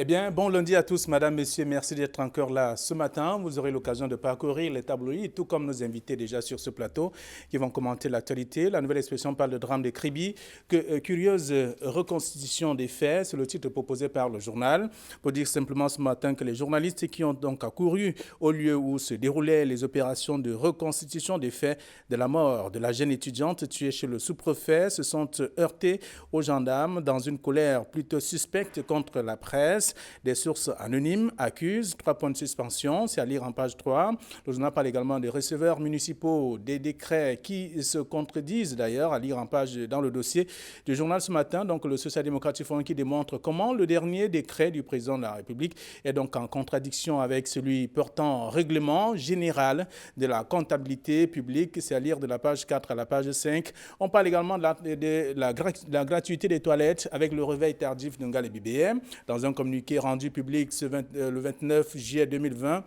Eh bien, bon lundi à tous, madame, messieurs. Merci d'être encore là ce matin. Vous aurez l'occasion de parcourir les tabloïds, tout comme nos invités déjà sur ce plateau qui vont commenter l'actualité. La nouvelle expression parle de drame de Kribi. Curieuse reconstitution des faits, c'est le titre proposé par le journal. Pour dire simplement ce matin que les journalistes qui ont donc accouru au lieu où se déroulaient les opérations de reconstitution des faits de la mort de la jeune étudiante tuée chez le sous-préfet se sont heurtés aux gendarmes dans une colère plutôt suspecte contre la presse. Des sources anonymes accusent 3 points de suspension, c'est à lire en page 3. Le journal parle également des receveurs municipaux, des décrets qui se contredisent d'ailleurs, à lire en page dans le dossier du journal ce matin. Donc le social-démocratique qui démontre comment le dernier décret du président de la République est donc en contradiction avec celui portant règlement général de la comptabilité publique. C'est à lire de la page 4 à la page 5. On parle également de la gratuité des toilettes avec le réveil tardif d'Ungal et BBM. Dans un communiqué rendu public le 29 juillet 2020,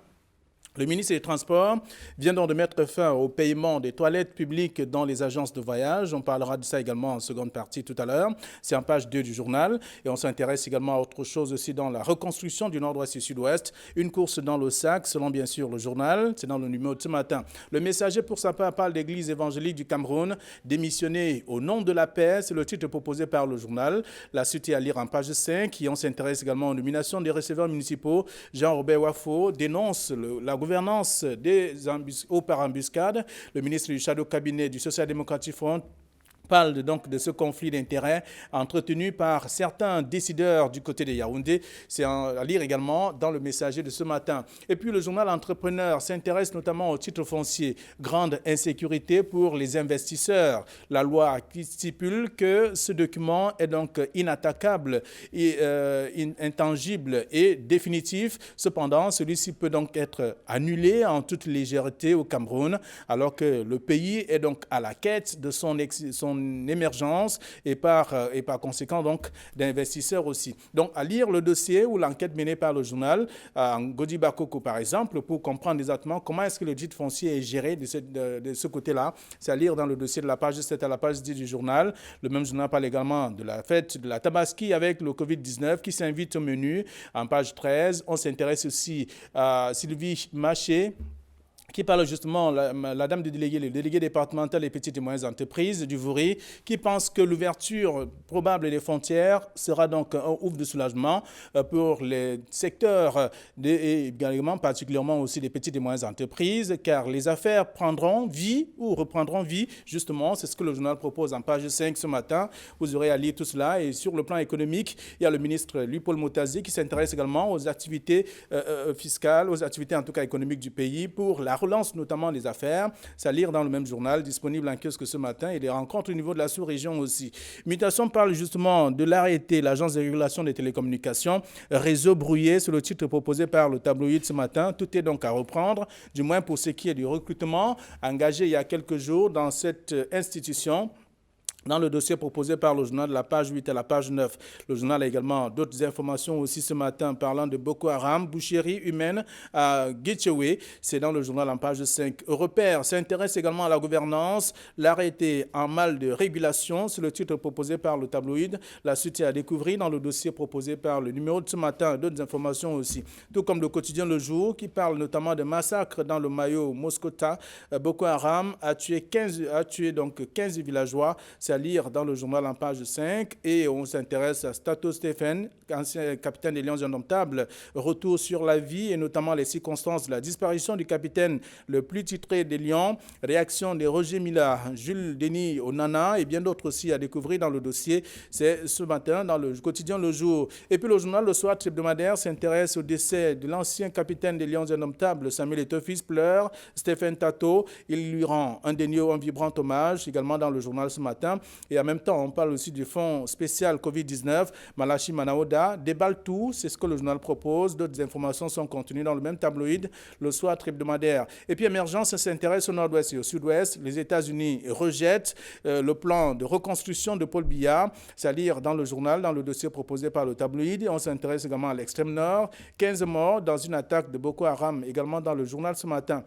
le ministre des Transports vient donc de mettre fin au paiement des toilettes publiques dans les agences de voyage. On parlera de ça également en seconde partie tout à l'heure. C'est en page 2 du journal. Et on s'intéresse également à autre chose aussi dans la reconstruction du nord-ouest et sud-ouest. Une course dans le sac, selon bien sûr le journal. C'est dans le numéro de ce matin. Le Messager, pour sa part, parle d'église évangélique du Cameroun, démissionnée au nom de la paix. C'est le titre proposé par le journal. La suite est à lire en page 5. Et on s'intéresse également aux nominations des receveurs municipaux. Jean-Robert Wafo dénonce la gouvernance par embuscade. Le ministre du Shadow Cabinet du Social-Démocratique Front parle donc de ce conflit d'intérêts entretenu par certains décideurs du côté de Yaoundé. C'est à lire également dans le Messager de ce matin. Et puis le journal Entrepreneur s'intéresse notamment au titre foncier. Grande insécurité pour les investisseurs. La loi qui stipule que ce document est donc inattaquable, et, intangible et définitif. Cependant, celui-ci peut donc être annulé en toute légèreté au Cameroun, alors que le pays est donc à la quête de son émergence et par conséquent donc d'investisseurs aussi. Donc à lire le dossier ou l'enquête menée par le journal Ngodi Bakoko par exemple pour comprendre exactement comment est-ce que le titre foncier est géré de ce côté-là. C'est à lire dans le dossier de la page 7 à la page 10 du journal. Le même journal parle également de la fête de la Tabaski avec le Covid-19 qui s'invite au menu. En page 13, on s'intéresse aussi à Sylvie Maché, qui parle justement, la dame du délégué, le délégué départemental des petites et moyennes entreprises du Vouri, qui pense que l'ouverture probable des frontières sera donc un ouf de soulagement pour les secteurs et également particulièrement aussi des petites et moyennes entreprises, car les affaires prendront vie ou reprendront vie, justement, c'est ce que le journal propose en page 5 ce matin. Vous aurez à lire tout cela. Et sur le plan économique, il y a le ministre Louis-Paul Motazi qui s'intéresse également aux activités fiscales, aux activités en tout cas économiques du pays pour la relance notamment des affaires. C'est à lire dans le même journal, disponible en kiosque ce matin, et des rencontres au niveau de la sous-région aussi. Mutation parle justement de l'arrêté, l'Agence de régulation des télécommunications, réseau brouillé, c'est le titre proposé par le tabloïd ce matin. Tout est donc à reprendre, du moins pour ce qui est du recrutement engagé il y a quelques jours dans cette institution. Dans le dossier proposé par le journal de la page 8 à la page 9, le journal a également d'autres informations aussi ce matin parlant de Boko Haram, boucherie humaine à Guétchewe. C'est dans le journal en page 5. Repère s'intéresse également à la gouvernance, l'arrêté en mal de régulation, c'est le titre proposé par le tabloïd. La suite est à découvrir dans le dossier proposé par le numéro de ce matin. D'autres informations aussi, tout comme le quotidien Le Jour qui parle notamment de massacres dans le Mayo Moskota. Boko Haram a tué 15 villageois. C'est à lire dans le journal en page 5. Et on s'intéresse à Stato Stéphane, ancien capitaine des Lions Indomptables. Retour sur la vie et notamment les circonstances de la disparition du capitaine le plus titré des Lions. Réaction de Roger Mila, Jules Denis Onana et bien d'autres aussi à découvrir dans le dossier. C'est ce matin dans le quotidien Le Jour. Et puis le journal Le Soir hebdomadaire s'intéresse au décès de l'ancien capitaine des Lions Indomptables, Samuel Eto'o-Fils, pleure. Stéphane Tato, il lui rend un vibrant hommage également dans le journal ce matin. Et en même temps, on parle aussi du fonds spécial Covid-19. Malachi Manaoda déballe tout, c'est ce que le journal propose. D'autres informations sont contenues dans le même tabloïd, Le Soir hebdomadaire. Et puis Émergence s'intéresse au nord-ouest et au sud-ouest. Les États-Unis rejettent le plan de reconstruction de Paul Biya. C'est à lire dans le journal, dans le dossier proposé par le tabloïd. On s'intéresse également à l'extrême nord. 15 morts dans une attaque de Boko Haram, également dans le journal ce matin.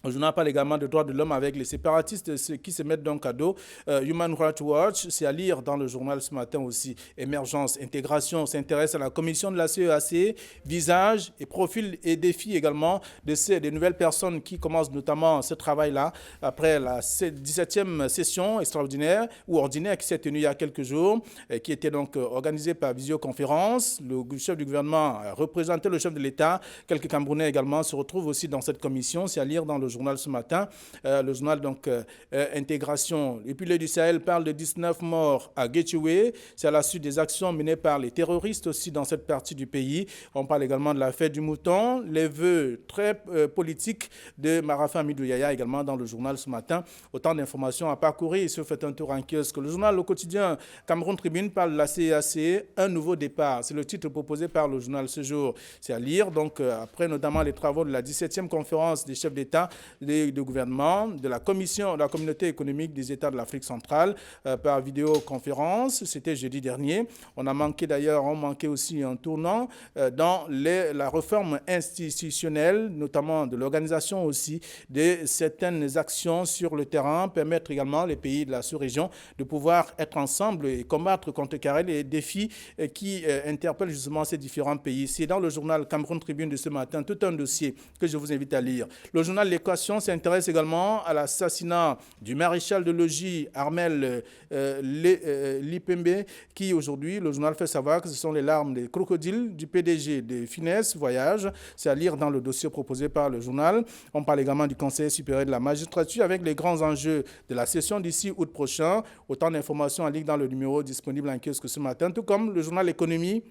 Le journal parle également de droits de l'homme avec les séparatistes qui se mettent donc à dos. Human Rights Watch, c'est à lire dans le journal ce matin aussi. Émergence, intégration, s'intéresse à la commission de la CEAC, visage et profil et défis également des nouvelles personnes qui commencent notamment ce travail-là après la 17e session extraordinaire ou ordinaire qui s'est tenue il y a quelques jours, qui était donc organisée par visioconférence. Le chef du gouvernement a représenté le chef de l'État. Quelques Camerounais également se retrouvent aussi dans cette commission. C'est à lire dans le journal ce matin, le journal donc Intégration. Et puis le du Sahel parle de 19 morts à Guétoué. C'est à la suite des actions menées par les terroristes aussi dans cette partie du pays. On parle également de la fête du mouton, les vœux très politiques de Marafa Amidou Yaya également dans le journal ce matin. Autant d'informations à parcourir. Il se fait un tour en kiosque. Le journal Le Quotidien Cameroun Tribune parle de la CEAC, un nouveau départ. C'est le titre proposé par le journal ce jour. C'est à lire donc après notamment les travaux de la 17e conférence des chefs d'État de gouvernement, de la commission de la communauté économique des États de l'Afrique centrale par vidéoconférence. C'était jeudi dernier. On manquait aussi un tournant dans la réforme institutionnelle, notamment de l'organisation aussi de certaines actions sur le terrain, permettre également les pays de la sous-région de pouvoir être ensemble et combattre contre les défis qui interpellent justement ces différents pays. C'est dans le journal Cameroun Tribune de ce matin, tout un dossier que je vous invite à lire. Le journal L'Équation s'intéresse également à l'assassinat du maréchal de logis Armel Lipembe, qui aujourd'hui, le journal fait savoir que ce sont les larmes des crocodiles du PDG de Finesse Voyage. C'est à lire dans le dossier proposé par le journal. On parle également du Conseil supérieur de la magistrature avec les grands enjeux de la session d'ici août prochain. Autant d'informations à lire dans le numéro disponible en kiosque ce matin, tout comme le journal Économie,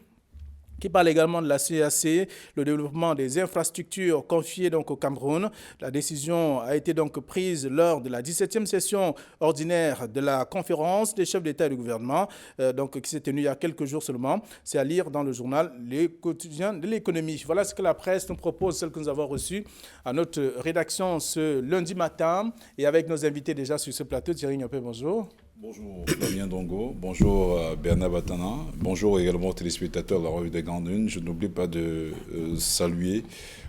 qui parle également de la CEAC, le développement des infrastructures confiées donc au Cameroun. La décision a été donc prise lors de la 17e session ordinaire de la conférence des chefs d'État et de gouvernement, qui s'est tenue il y a quelques jours seulement. C'est à lire dans le journal Le Quotidien de l'économie. Voilà ce que la presse nous propose, celle que nous avons reçue à notre rédaction ce lundi matin. Et avec nos invités déjà sur ce plateau, Thierry Niopé, bonjour. Bonjour Damien Dongo, bonjour Bernard Batana, bonjour également aux téléspectateurs de la Revue des Grandes Unes. Je n'oublie pas de saluer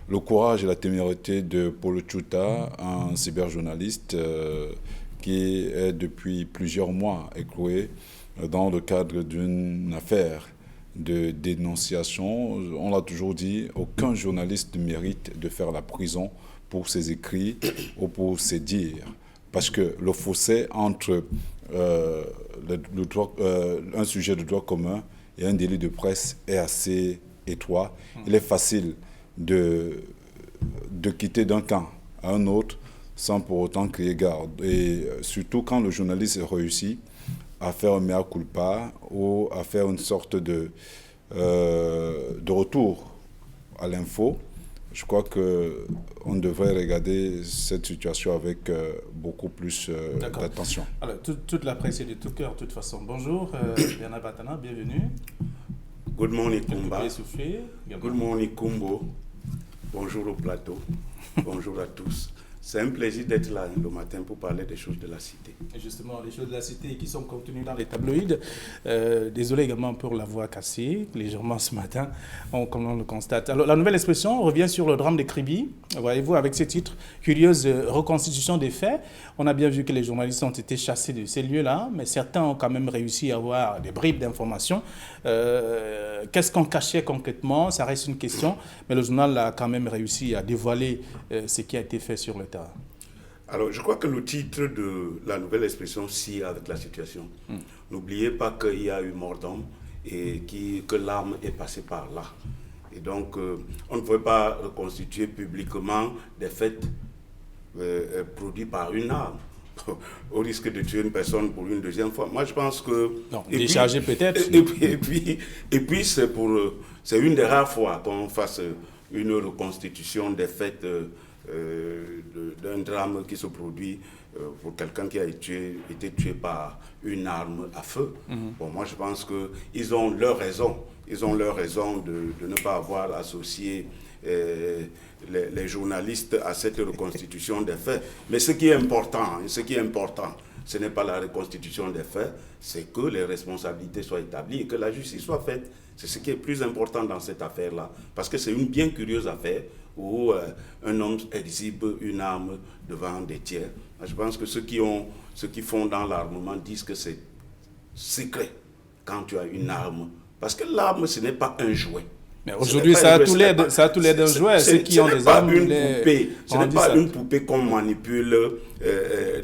le courage et la témérité de Paulo Chuta, un cyberjournaliste qui est depuis plusieurs mois écroué dans le cadre d'une affaire de dénonciation. On l'a toujours dit, aucun journaliste ne mérite de faire la prison pour ses écrits ou pour ses dires. Parce que le fossé entre un sujet de droit commun et un délit de presse est assez étroit. Il est facile de quitter d'un camp à un autre sans pour autant crier garde. Et surtout quand le journaliste réussit à faire un mea culpa ou à faire une sorte de retour à l'info. Je crois qu'on devrait regarder cette situation avec beaucoup plus d'attention. Alors, toute la presse est de tout cœur, de toute façon. Bonjour, Bernard Batana, bienvenue. Good morning, Kumba. Good morning, Kumbo. Bonjour au plateau. Bonjour à tous. C'est un plaisir d'être là le matin pour parler des choses de la cité. Et justement, les choses de la cité qui sont contenues dans les tabloïds. Désolé également pour la voix cassée, légèrement ce matin, comme on le constate. Alors, la nouvelle expression revient sur le drame des Kribi. Voyez-vous, avec ce titre, curieuse reconstitution des faits. On a bien vu que les journalistes ont été chassés de ces lieux-là, mais certains ont quand même réussi à avoir des bribes d'informations. Qu'est-ce qu'on cachait concrètement? Ça reste une question, mais le journal a quand même réussi à dévoiler ce qui a été fait sur le terrain. Alors, je crois que le titre de la nouvelle expression scie avec la situation. N'oubliez pas qu'il y a eu mort d'homme et que l'arme est passée par là. Et donc, on ne pouvait pas reconstituer publiquement des faits produits par une arme au risque de tuer une personne pour une deuxième fois. Moi, je pense que... Non, décharger peut-être. Et puis c'est une des rares fois qu'on fasse une reconstitution des faits d'un drame qui se produit pour quelqu'un qui a été tué par une arme à feu. Bon, moi, je pense qu'ils ont leur raison. Ils ont leur raison de ne pas avoir associé les journalistes à cette reconstitution des faits. Mais ce qui est important, ce n'est pas la reconstitution des faits, c'est que les responsabilités soient établies et que la justice soit faite. C'est ce qui est plus important dans cette affaire-là. Parce que c'est une bien curieuse affaire où un homme exhibe une arme devant des tiers. Je pense que ceux qui font dans l'armement disent que c'est secret quand tu as une arme. Parce que l'arme, ce n'est pas un jouet. Mais aujourd'hui, ça a tous l'air d'un jouet. Ceux qui ont des armes, ce n'est pas une poupée qu'on manipule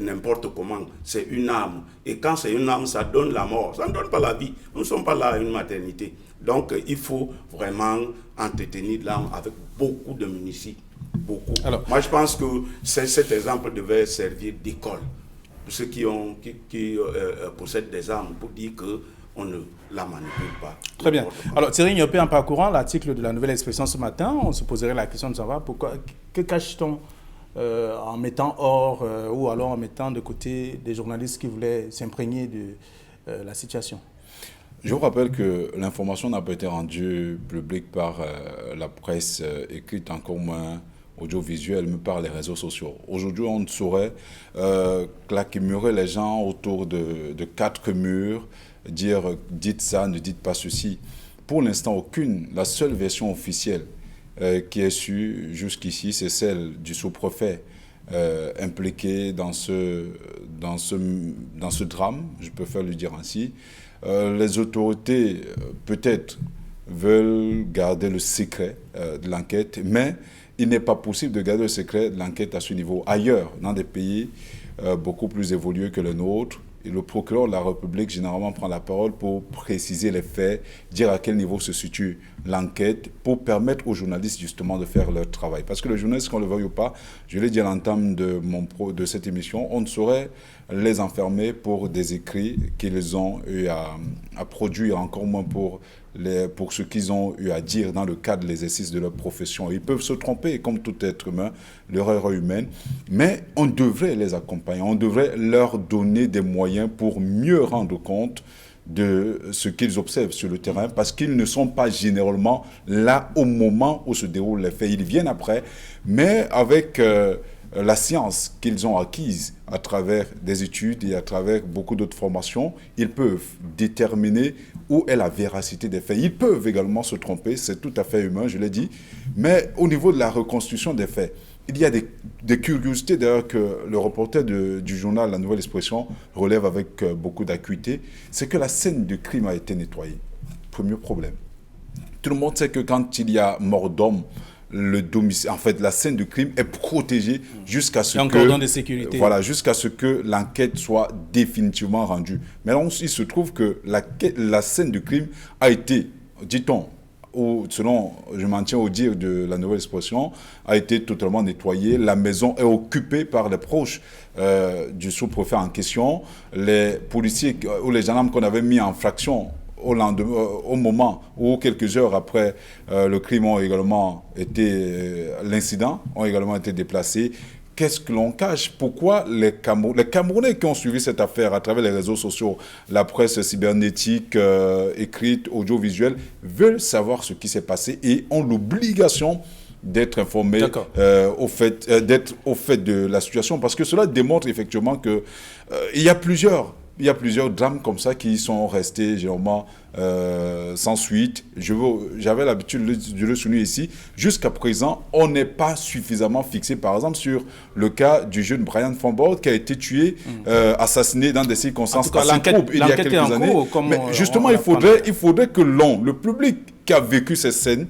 n'importe comment. C'est une arme. Et quand c'est une arme, ça donne la mort. Ça ne donne pas la vie. Nous ne sommes pas là à une maternité. Donc, il faut vraiment entretenir l'arme avec beaucoup de munitions. Beaucoup. Alors, moi, je pense que cet exemple devait servir d'école pour ceux qui possèdent des armes, pour dire qu'on ne la manipule pas. Très bien. Alors, Thierry Niopé, en parcourant l'article de la Nouvelle Expression ce matin, on se poserait la question de savoir pourquoi, que cache-t-on en mettant hors ou alors en mettant de côté des journalistes qui voulaient s'imprégner de la situation? Je vous rappelle que l'information n'a pas été rendue publique par la presse écrite, encore moins audiovisuelle, mais par les réseaux sociaux. Aujourd'hui, on ne saurait claquemurer les gens autour de 4 murs, dire « dites ça, ne dites pas ceci ». Pour l'instant, aucune. La seule version officielle qui est su jusqu'ici, c'est celle du sous-préfet impliqué dans ce drame, je préfère le dire ainsi. Les autorités, peut-être, veulent garder le secret de l'enquête, mais il n'est pas possible de garder le secret de l'enquête à ce niveau. Ailleurs, dans des pays beaucoup plus évolués que le nôtre, et le procureur de la République, généralement, prend la parole pour préciser les faits, dire à quel niveau se situe l'enquête, pour permettre aux journalistes, justement, de faire leur travail. Parce que les journalistes, qu'on le veuille ou pas, je l'ai dit à l'entame de cette émission, on ne saurait les enfermer pour des écrits qu'ils ont eu à produire, encore moins pour ce qu'ils ont eu à dire dans le cadre de l'exercice de leur profession. Ils peuvent se tromper, comme tout être humain, l'erreur humaine, mais on devrait les accompagner, on devrait leur donner des moyens pour mieux rendre compte de ce qu'ils observent sur le terrain, parce qu'ils ne sont pas généralement là au moment où se déroulent les faits. Ils viennent après, mais avec la science qu'ils ont acquise à travers des études et à travers beaucoup d'autres formations, ils peuvent déterminer où est la véracité des faits. Ils peuvent également se tromper, c'est tout à fait humain, je l'ai dit, mais au niveau de la reconstitution des faits, il y a des curiosités d'ailleurs que le reporter du journal La Nouvelle Expression relève avec beaucoup d'acuité, c'est que la scène de crime a été nettoyée. Premier problème. Tout le monde sait que quand il y a mort d'homme, le domicile, en fait, la scène de crime est protégée jusqu'à ce jusqu'à ce que l'enquête soit définitivement rendue. Mais là, il se trouve que la scène de crime a été, dit-on, selon, je m'en tiens au dire de La Nouvelle Expression, a été totalement nettoyée. La maison est occupée par les proches du sous-préfet en question. Les policiers ou les gendarmes qu'on avait mis en fraction au moment où quelques heures après le crime l'incident ont également été déplacés. Qu'est-ce que l'on cache? Pourquoi les Camerounais qui ont suivi cette affaire à travers les réseaux sociaux, la presse cybernétique, écrite, audiovisuelle, veulent savoir ce qui s'est passé et ont l'obligation d'être informés d'être au fait de la situation, parce que cela démontre effectivement que il y a plusieurs drames comme ça qui sont restés généralement sans suite. J'avais l'habitude de le souligner ici. Jusqu'à présent, on n'est pas suffisamment fixé, par exemple, sur le cas du jeune Brian Fambord qui a été tué, assassiné dans des circonstances assez troubles il y a quelques années. Mais justement, il faudrait que le public qui a vécu ces scènes,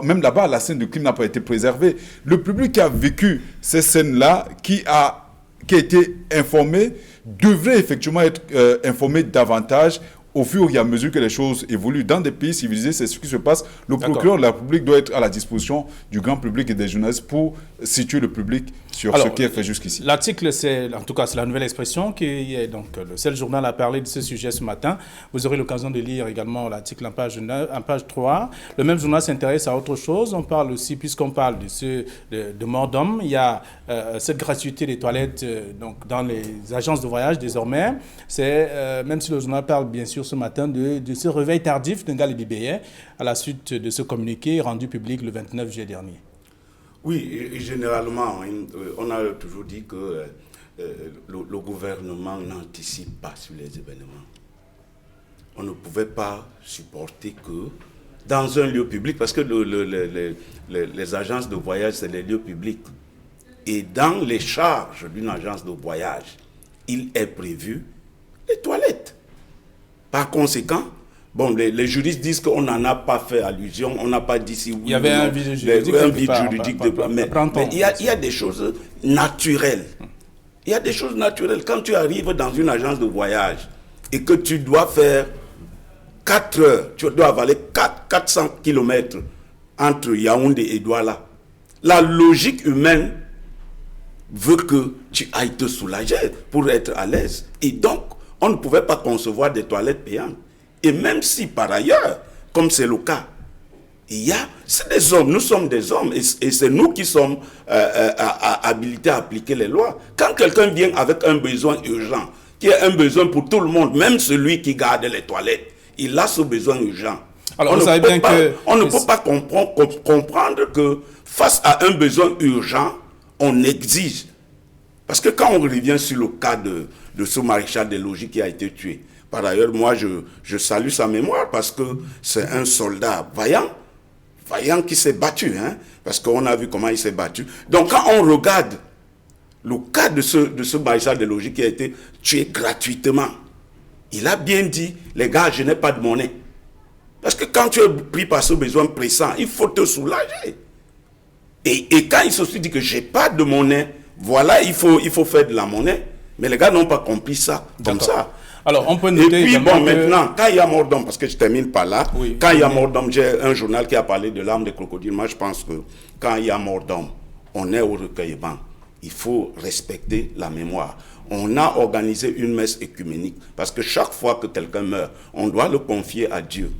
même là-bas, la scène de crime n'a pas été préservée. Le public qui a vécu ces scènes-là, qui a été informé, devrait effectivement être informé davantage au fur et à mesure que les choses évoluent. Dans des pays civilisés, c'est ce qui se passe. Le procureur de la République doit être à la disposition du grand public et des journalistes pour situer le public sur ce qui est fait jusqu'ici. L'article, c'est La Nouvelle Expression, qui est donc le seul journal à parler de ce sujet ce matin. Vous aurez l'occasion de lire également l'article en page 3. Le même journal s'intéresse à autre chose. On parle aussi, puisqu'on parle de mort d'homme, il y a cette gratuité des toilettes donc dans les agences de voyage désormais. Même si le journal parle bien sûr ce matin de ce réveil tardif d'un Ngali Bibeye à la suite de ce communiqué rendu public le 29 juillet dernier. Oui, et généralement, on a toujours dit que le gouvernement n'anticipe pas sur les événements. On ne pouvait pas supporter que dans un lieu public, parce que les agences de voyage, c'est les lieux publics. Et dans les charges d'une agence de voyage, il est prévu les toilettes. Par conséquent, bon, les juristes disent qu'on n'en a pas fait allusion, on n'a pas dit si oui. Il y avait un vide juridique. Mais il y a des choses naturelles. Il y a des choses naturelles. Quand tu arrives dans une agence de voyage et que tu dois faire 4 heures, tu dois avaler 400 km entre Yaoundé et Douala, la logique humaine veut que tu ailles te soulager pour être à l'aise. Et donc, on ne pouvait pas concevoir des toilettes payantes. Et même si par ailleurs, comme c'est le cas, c'est des hommes, nous sommes des hommes, et c'est nous qui sommes habilités à appliquer les lois. Quand quelqu'un vient avec un besoin urgent, qui est un besoin pour tout le monde, même celui qui garde les toilettes, il a ce besoin urgent. Alors, on ne peut pas comprendre que face à un besoin urgent, on exige. Parce que quand on revient sur le cas de ce maréchal des logis qui a été tué, par ailleurs, moi, je salue sa mémoire parce que c'est un soldat vaillant qui s'est battu, hein, parce qu'on a vu comment il s'est battu. Donc, quand on regarde le cas de ce maréchal des logis qui a été tué gratuitement, il a bien dit, les gars, je n'ai pas de monnaie. Parce que quand tu es pris par ce besoin pressant, il faut te soulager. Et quand il se dit que je n'ai pas de monnaie, voilà, il faut faire de la monnaie. Mais les gars n'ont pas compris ça comme ça. Alors, on peut noter. Et puis, bon, maintenant, quand il y a mort d'homme, parce que je termine par là, quand il y a mort d'homme, j'ai un journal qui a parlé de l'arme des crocodiles. Moi, je pense que quand il y a mort d'homme, on est au recueillement. Il faut respecter la mémoire. On a organisé une messe œcuménique, parce que chaque fois que quelqu'un meurt, on doit le confier à Dieu.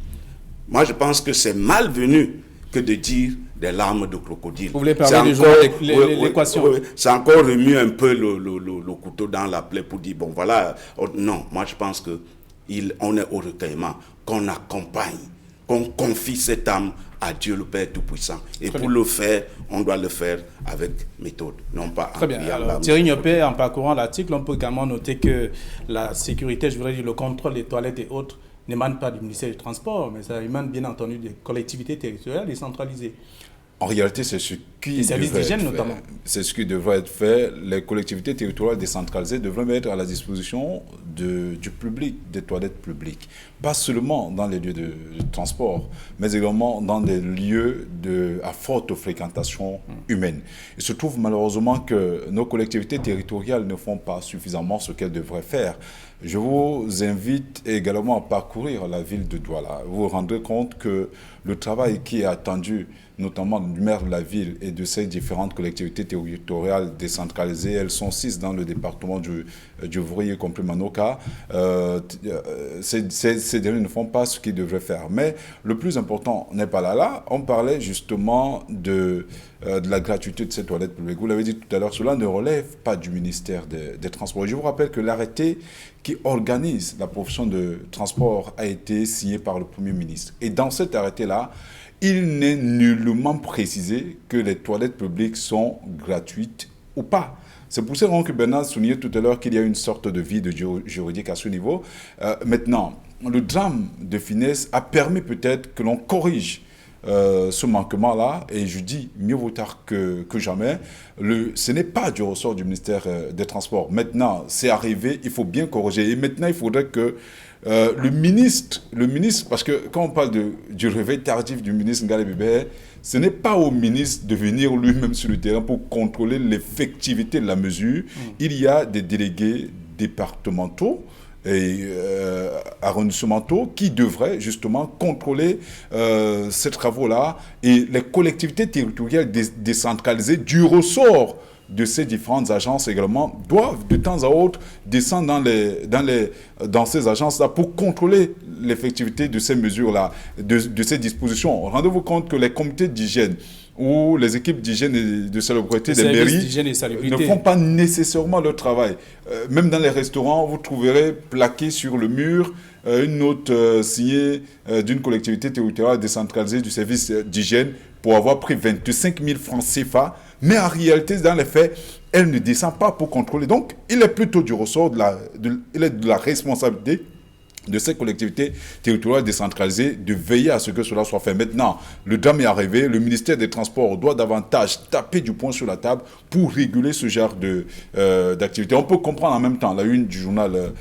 Moi, je pense que c'est malvenu que de dire des larmes de crocodile. Vous voulez parler du journal de l'équation? Oui, c'est encore remuer un peu le couteau dans la plaie pour dire, bon voilà, non, moi je pense qu'on est au recueillement, qu'on accompagne, qu'on confie cette âme à Dieu le Père Tout-Puissant. Et pour le faire, on doit le faire avec méthode, non pas en Très bien. Alors, Thierry Niopé, en parcourant l'article, on peut également noter que la sécurité, je voudrais dire le contrôle des toilettes et autres, n'émane pas du ministère du Transport, mais ça émane bien entendu des collectivités territoriales décentralisées. En réalité, c'est ce qui c'est ce qui devrait être fait. Les collectivités territoriales décentralisées devraient mettre à la disposition du public des toilettes publiques. Pas seulement dans les lieux de transport, mais également dans des lieux à forte fréquentation humaine. Il se trouve malheureusement que nos collectivités territoriales ne font pas suffisamment ce qu'elles devraient faire. Je vous invite également à parcourir la ville de Douala. Vous vous rendrez compte que le travail qui est attendu, notamment du maire de la ville et de ces différentes collectivités territoriales décentralisées, elles sont 6 dans le département du Vourier, y compris Manoka, ces derniers ne font pas ce qu'ils devraient faire. Mais le plus important n'est pas là. On parlait justement de la gratuité de ces toilettes publiques. Vous l'avez dit tout à l'heure, cela ne relève pas du ministère des Transports. Je vous rappelle que l'arrêté qui organise la profession de transport a été signé par le Premier ministre. Et dans cet arrêté-là, il n'est nullement précisé que les toilettes publiques sont gratuites ou pas. C'est pour ça que Bernard soulignait tout à l'heure qu'il y a une sorte de vide juridique à ce niveau. Maintenant, le drame de Finesse a permis peut-être que l'on corrige ce manquement-là, et je dis mieux vaut tard que jamais. Ce n'est pas du ressort du ministère des Transports. Maintenant, c'est arrivé, il faut bien corriger. Et maintenant, il faudrait que le ministre, parce que quand on parle du réveil tardif du ministre Ngalé Bébé, ce n'est pas au ministre de venir lui-même sur le terrain pour contrôler l'effectivité de la mesure. Il y a des délégués départementaux et arrondissementaux qui devraient justement contrôler ces travaux-là, et les collectivités territoriales décentralisées du ressort de ces différentes agences également doivent de temps à autre descendre dans ces agences-là pour contrôler l'effectivité de ces mesures-là, de ces dispositions. Rendez-vous compte que les comités d'hygiène ou les équipes d'hygiène et de salubrité des mairies ne font pas nécessairement leur travail. Même dans les restaurants, vous trouverez plaqué sur le mur une note signée d'une collectivité territoriale décentralisée du service d'hygiène pour avoir pris 25 000 francs CFA, mais en réalité, dans les faits, elle ne descend pas pour contrôler. Donc, il est plutôt du ressort de la responsabilité de ces collectivités territoriales décentralisées de veiller à ce que cela soit fait. Maintenant, le drame est arrivé, le ministère des Transports doit davantage taper du poing sur la table pour réguler ce genre d'activité. On peut comprendre en même temps la une du journal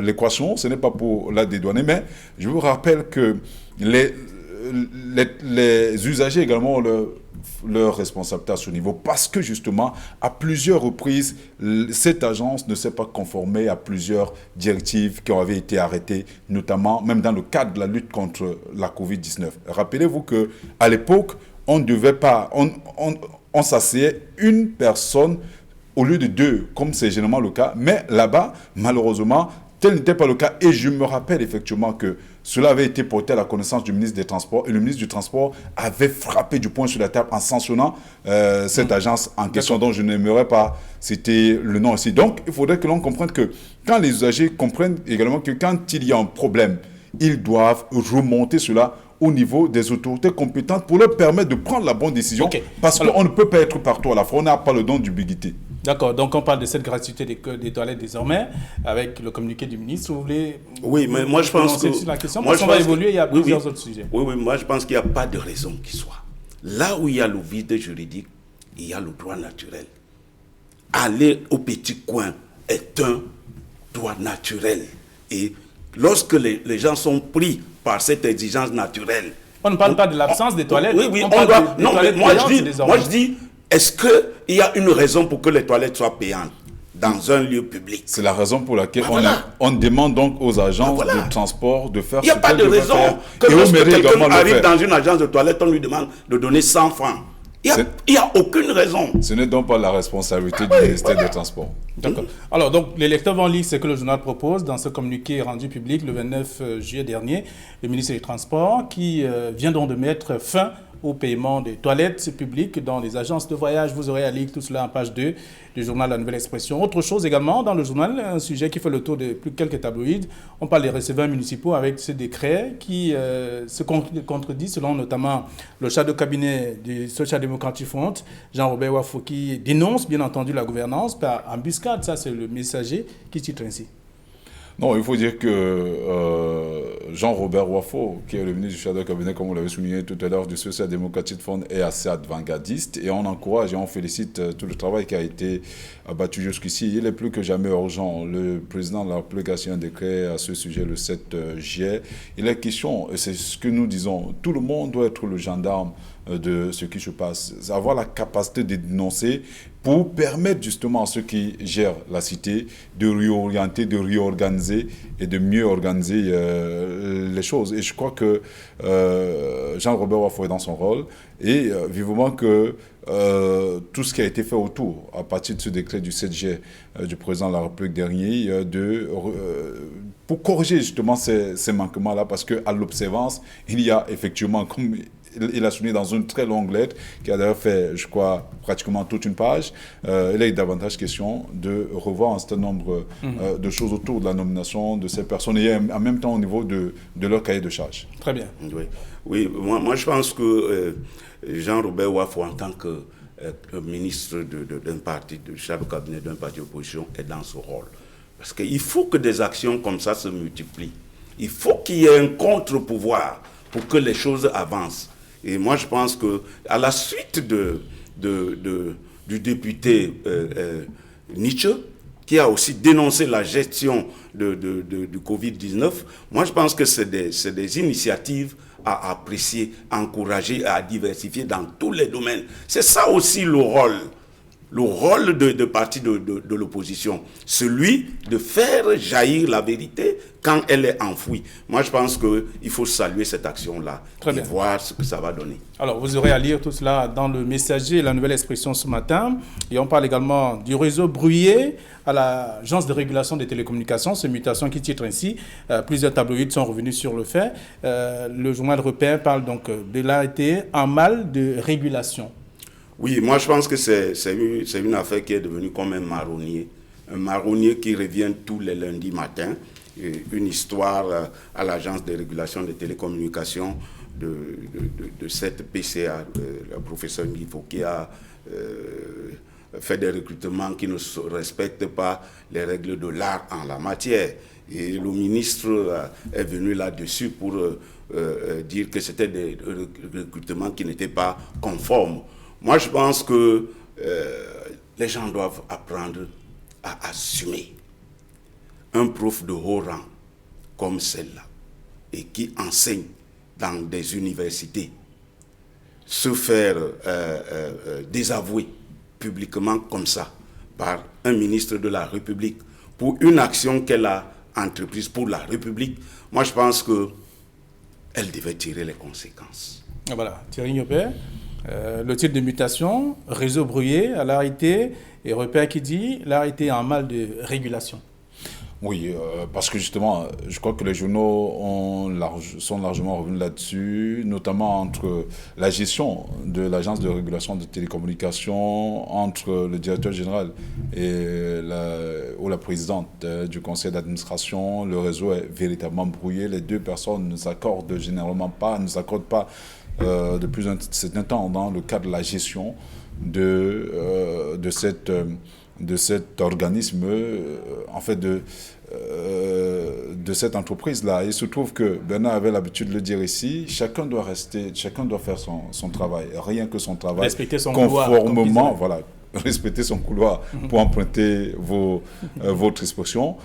L'Équation, ce n'est pas pour la dédouaner, mais je vous rappelle que les usagers également ont leur responsabilité à ce niveau, parce que justement, à plusieurs reprises, cette agence ne s'est pas conformée à plusieurs directives qui avaient été arrêtées, notamment même dans le cadre de la lutte contre la Covid-19. Rappelez-vous qu'à l'époque, on ne devait pas, on s'asseyait une personne au lieu de deux, comme c'est généralement le cas, mais là-bas, malheureusement, tel n'était pas le cas. Et je me rappelle effectivement que cela avait été porté à la connaissance du ministre des Transports. Et le ministre du Transport avait frappé du poing sur la table en sanctionnant cette agence en question, dont je n'aimerais pas citer le nom ici. Donc, il faudrait que l'on comprenne que quand les usagers comprennent également que quand il y a un problème, ils doivent remonter cela au niveau des autorités compétentes pour leur permettre de prendre la bonne décision. Parce qu'on ne peut pas être partout à la fois. On n'a pas le don d'ubiquité. D'accord, donc on parle de cette gratuité des toilettes désormais, avec le communiqué du ministre. Vous voulez... Oui, mais moi je pense que... la question, parce qu'on va évoluer, il y a plusieurs autres sujets. Oui, moi je pense qu'il n'y a pas de raison qui soit. Là où il y a le vide juridique, il y a le droit naturel. Aller au petit coin est un droit naturel. Et lorsque les gens sont pris par cette exigence naturelle... On ne parle pas de l'absence des toilettes. Oui, on doit... Non, mais moi je dis, est-ce qu'il y a une raison pour que les toilettes soient payantes dans un lieu public? C'est la raison pour laquelle on demande donc aux agences de transport de faire ce qu'elles doivent faire. Il n'y a pas de raison que lorsque quelqu'un arrive dans une agence de toilette, on lui demande de donner 100 francs. Il n'y a aucune raison. Ce n'est donc pas la responsabilité du ministère des Transports. D'accord. Alors, donc, les lecteurs vont lire ce que le journal propose dans ce communiqué rendu public le 29 juillet dernier. Le ministre des Transports qui vient donc de mettre fin au paiement des toilettes publiques dans les agences de voyage. Vous aurez à lire tout cela en page 2 du journal La Nouvelle Expression. Autre chose également dans le journal, un sujet qui fait le tour de plus quelques tabloïds. On parle des receveurs municipaux avec ce décret qui se contredit selon notamment le chef de cabinet du Social Democratic Front, Jean-Robert Wafo, qui dénonce bien entendu la gouvernance par embuscade. Ça, c'est le messager qui titre ainsi. Non, il faut dire que Jean-Robert Wafo, qui est le ministre du chef de cabinet, comme vous l'avez souligné tout à l'heure, du Social Democratic Front, est assez avant-gardiste et on encourage et on félicite tout le travail qui a été abattu jusqu'ici. Il est plus que jamais urgent. Le président de la République a signé un décret à ce sujet le 7 juillet. Il est question, et c'est ce que nous disons, tout le monde doit être le gendarme de ce qui se passe, avoir la capacité de dénoncer pour permettre justement à ceux qui gèrent la cité de réorienter, de réorganiser et de mieux organiser les choses. Et je crois que Jean-Robert Wafo est dans son rôle et vivement que tout ce qui a été fait autour, à partir de ce décret du 7 juillet du président de la République dernier, pour corriger justement ces manquements-là, parce qu'à l'observance, il y a effectivement, comme il a souligné dans une très longue lettre, qui a d'ailleurs fait, je crois, pratiquement toute une page, il est davantage question de revoir un certain nombre de choses autour de la nomination de ces personnes et en même temps au niveau de leur cahier de charge. Très bien. Oui, moi je pense que Jean-Robert Wafo, en tant que ministre d'un parti, de chef de cabinet d'un parti d'opposition, est dans ce rôle. Parce qu'il faut que des actions comme ça se multiplient. Il faut qu'il y ait un contre-pouvoir pour que les choses avancent. Et moi, je pense qu'à la suite du député Nietzsche, qui a aussi dénoncé la gestion du Covid-19, moi, je pense que c'est des initiatives à apprécier, à encourager, à diversifier dans tous les domaines. C'est ça aussi le rôle de parti de l'opposition, celui de faire jaillir la vérité quand elle est enfouie. Moi, je pense qu'il faut saluer cette action-là et voir ce que ça va donner. Alors, vous aurez à lire tout cela dans le Messager, La Nouvelle Expression ce matin. Et on parle également du réseau brouillé à l'Agence de régulation des télécommunications, cette mutation qui titre ainsi. Plusieurs tabloïds sont revenus sur le fait. Le journal Repère parle donc de l'ART en mal de régulation. Oui, moi je pense que c'est une affaire qui est devenue comme un marronnier qui revient tous les lundis matins une histoire à l'Agence de régulation des télécommunications de cette PCA, le professeur Ngifo, qui a fait des recrutements qui ne respectent pas les règles de l'art en la matière. Et le ministre est venu là-dessus pour dire que c'était des recrutements qui n'étaient pas conformes. Moi, je pense que les gens doivent apprendre à assumer. Un prof de haut rang comme celle-là et qui enseigne dans des universités se faire désavouer publiquement comme ça par un ministre de la République pour une action qu'elle a entreprise pour la République, moi je pense qu'elle devait tirer les conséquences. Voilà, Thierry Niopé, le titre de mutation, réseau brouillé à l'arrêté, et Repère qui dit l'arrêté en mal de régulation. Oui, parce que justement, je crois que les journaux sont largement revenus là-dessus, notamment entre la gestion de l'agence de régulation des télécommunications, entre le directeur général et la présidente du conseil d'administration. Le réseau est véritablement brouillé. Les deux personnes ne s'accordent généralement pas, ne s'accordent pas depuis un certain temps dans le cadre de la gestion de cet organisme, en fait de cette entreprise-là. Il se trouve que Bernard avait l'habitude de le dire ici, chacun doit faire son travail, rien que son travail, respecter son conformément, couloir, voilà, respecter son couloir, pour emprunter votre expression.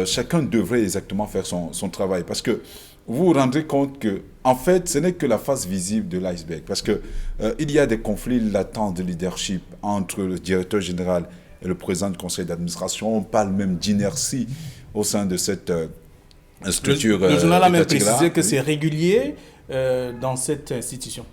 Chacun devrait exactement faire son travail, parce que vous vous rendrez compte que, en fait, ce n'est que la face visible de l'iceberg, parce que il y a des conflits latents de leadership entre le directeur général et le président du conseil d'administration. On parle même d'inertie au sein de cette structure. Le journal a même précisé que c'est régulier dans cette institution.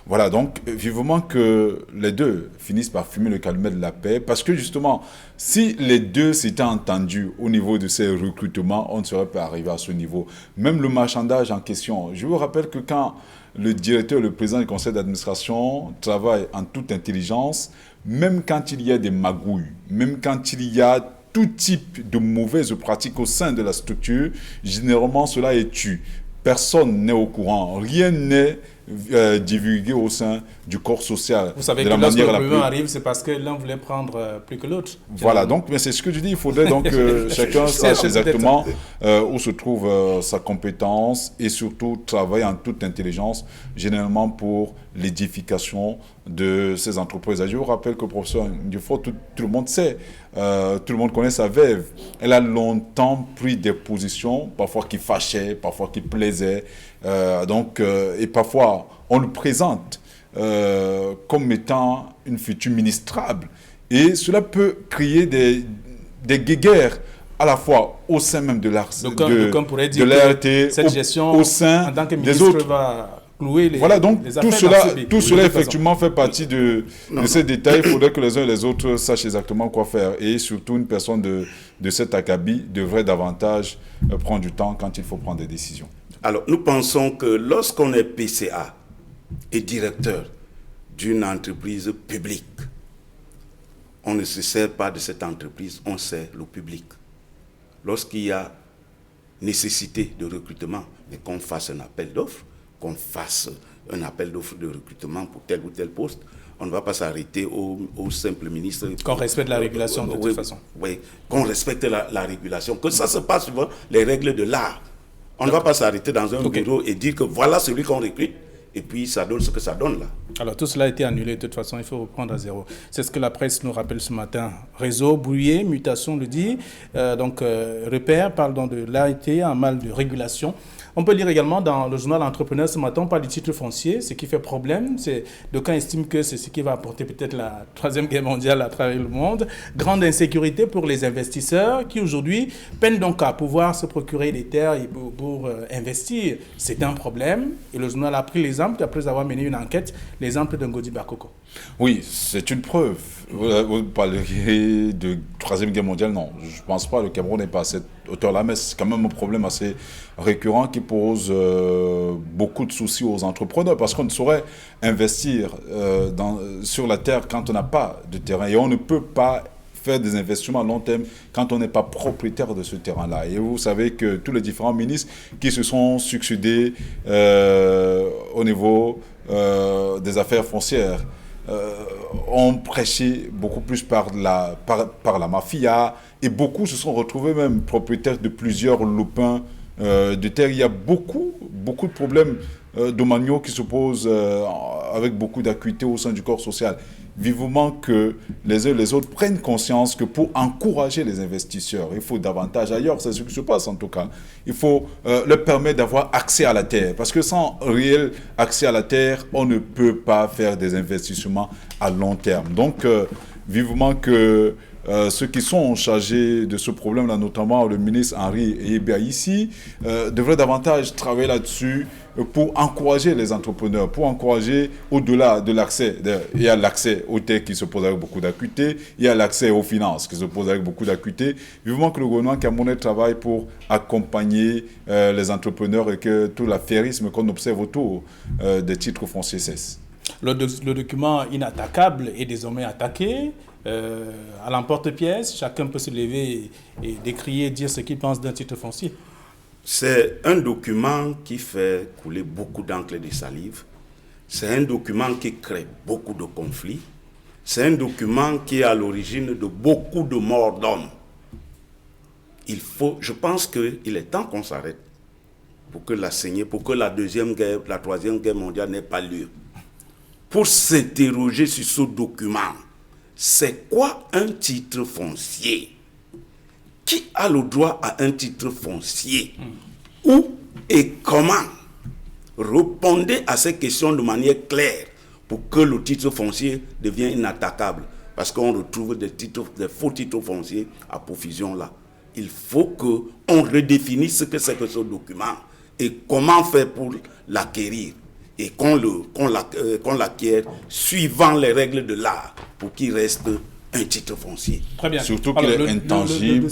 Voilà, donc vivement que les deux finissent par fumer le calumet de la paix, parce que justement, si les deux s'étaient entendus au niveau de ces recrutements, on ne serait pas arrivé à ce niveau. Même le marchandage en question, je vous rappelle que quand le directeur, le président du conseil d'administration travaille en toute intelligence, même quand il y a des magouilles, même quand il y a tout type de mauvaises pratiques au sein de la structure, généralement cela est tu. Personne n'est au courant, rien n'est divulgué au sein du corps social. Vous savez que lorsque le problème arrive, c'est parce que l'un voulait prendre plus que l'autre. Voilà, donc mais c'est ce que je dis, il faudrait donc que chacun sache exactement où se trouve sa compétence et surtout travailler en toute intelligence, généralement pour l'édification de ces entreprises. Je vous rappelle que le professeur Dufault, tout le monde sait, tout le monde connaît sa veuve. Elle a longtemps pris des positions, parfois qui fâchaient, parfois qui plaisaient, et parfois on le présente comme étant une future ministrable. Et cela peut créer des guéguerres à la fois au sein même de l'ART, de l'ART, cette gestion au sein en tant que des autres. Va clouer les, voilà, donc les tout cela effectivement fait partie de ces détails. Il faudrait que les uns et les autres sachent exactement quoi faire. Et surtout, une personne de cet acabit devrait davantage prendre du temps quand il faut prendre des décisions. Alors, nous pensons que lorsqu'on est PCA et directeur d'une entreprise publique, on ne se sert pas de cette entreprise, on sert le public. Lorsqu'il y a nécessité de recrutement, mais qu'on fasse un appel d'offres, qu'on fasse un appel d'offres de recrutement pour tel ou tel poste, on ne va pas s'arrêter au simple ministre. Qu'on respecte la régulation de toute façon. Oui, qu'on respecte la régulation, que ça se passe suivant les règles de l'art. On ne va pas s'arrêter dans un bureau et dire que voilà celui qu'on recrute, et puis ça donne ce que ça donne là. Alors tout cela a été annulé, de toute façon il faut reprendre à zéro. C'est ce que la presse nous rappelle ce matin. Réseau brouillé, mutation le dit. Repère parle donc de l'ART en mal de régulation. On peut lire également dans le journal Entrepreneur ce matin, on parle du titre foncier, ce qui fait problème. D'aucuns estiment que c'est ce qui va apporter peut-être la Troisième Guerre mondiale à travers le monde. Grande insécurité pour les investisseurs qui aujourd'hui peinent donc à pouvoir se procurer des terres pour investir. C'est un problème et le journal a pris l'exemple après avoir mené une enquête, l'exemple de Ngodi Bakoko. Oui, c'est une preuve. Vous parleriez de Troisième Guerre mondiale, non. Je ne pense pas, le Cameroun n'est pas à cette hauteur-là, mais c'est quand même un problème assez récurrent qui pose beaucoup de soucis aux entrepreneurs, parce qu'on ne saurait investir sur la terre quand on n'a pas de terrain, et on ne peut pas faire des investissements à long terme quand on n'est pas propriétaire de ce terrain-là. Et vous savez que tous les différents ministres qui se sont succédés au niveau des affaires foncières ont prêché beaucoup plus par la mafia, et beaucoup se sont retrouvés même propriétaires de plusieurs loupins de terre. Il y a beaucoup de problèmes domaniaux qui se posent avec beaucoup d'acuité au sein du corps social. Vivement que les uns et les autres prennent conscience que pour encourager les investisseurs, il faut davantage, ailleurs c'est ce qui se passe en tout cas, il faut leur permettre d'avoir accès à la terre. Parce que sans réel accès à la terre, on ne peut pas faire des investissements à long terme. Donc, vivement que ceux qui sont chargés de ce problème-là, notamment le ministre Henri Yébia ici, devraient davantage travailler là-dessus pour encourager les entrepreneurs, pour encourager au-delà de l'accès. Il y a l'accès aux terres qui se pose avec beaucoup d'acuité, il y a l'accès aux finances qui se pose avec beaucoup d'acuité. Vivement que le gouvernement camerounais travaille pour accompagner les entrepreneurs et que tout l'affairisme qu'on observe autour des titres fonciers cesse. Le document inattaquable est désormais attaqué. À l'emporte-pièce, chacun peut se lever et décrier, dire ce qu'il pense d'un titre foncier. C'est un document qui fait couler beaucoup d'encre et de salive. C'est un document qui crée beaucoup de conflits. C'est un document qui est à l'origine de beaucoup de morts d'hommes. Je pense qu'il est temps qu'on s'arrête pour que la saignée, pour que la troisième guerre mondiale n'ait pas lieu. Pour s'interroger sur ce document. C'est quoi un titre foncier? Qui a le droit à un titre foncier? Où et comment? Répondez à ces questions de manière claire pour que le titre foncier devienne inattaquable. Parce qu'on retrouve des faux titres fonciers à profusion là. Il faut qu'on redéfinisse ce que c'est que ce document et comment faire pour l'acquérir. Et qu'on l'acquiert suivant les règles de l'art pour qu'il reste un titre foncier. Très bien. Surtout qu'il est intangible,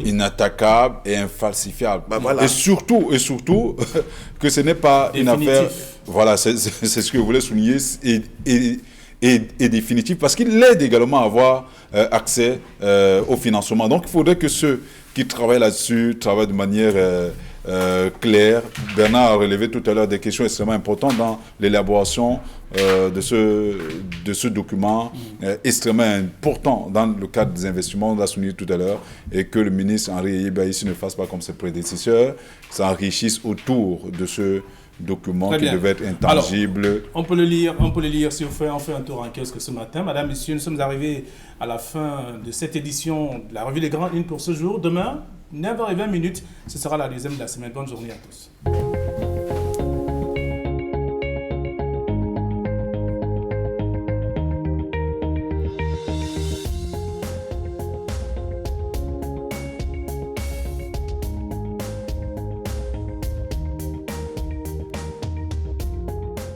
inattaquable et infalsifiable. Voilà. Et surtout que ce n'est pas une affaire... Voilà, c'est ce que je voulais souligner, et définitif, parce qu'il aide également à avoir accès au financement. Donc il faudrait que ceux qui travaillent là-dessus travaillent de manière... clair. Bernard a relevé tout à l'heure des questions extrêmement importantes dans l'élaboration de ce document extrêmement important dans le cadre des investissements, on l'a souligné tout à l'heure, et que le ministre Henri Yébia ici ne fasse pas comme ses prédécesseurs, s'enrichisse autour de ce document qui devait être intangible. Alors, on peut le lire si on fait un tour en kiosque ce matin. Madame, Messieurs, nous sommes arrivés à la fin de cette édition de la Revue des Grandes Lignes pour ce jour. Demain, 9h20, ce sera la deuxième de la semaine. Bonne journée à tous.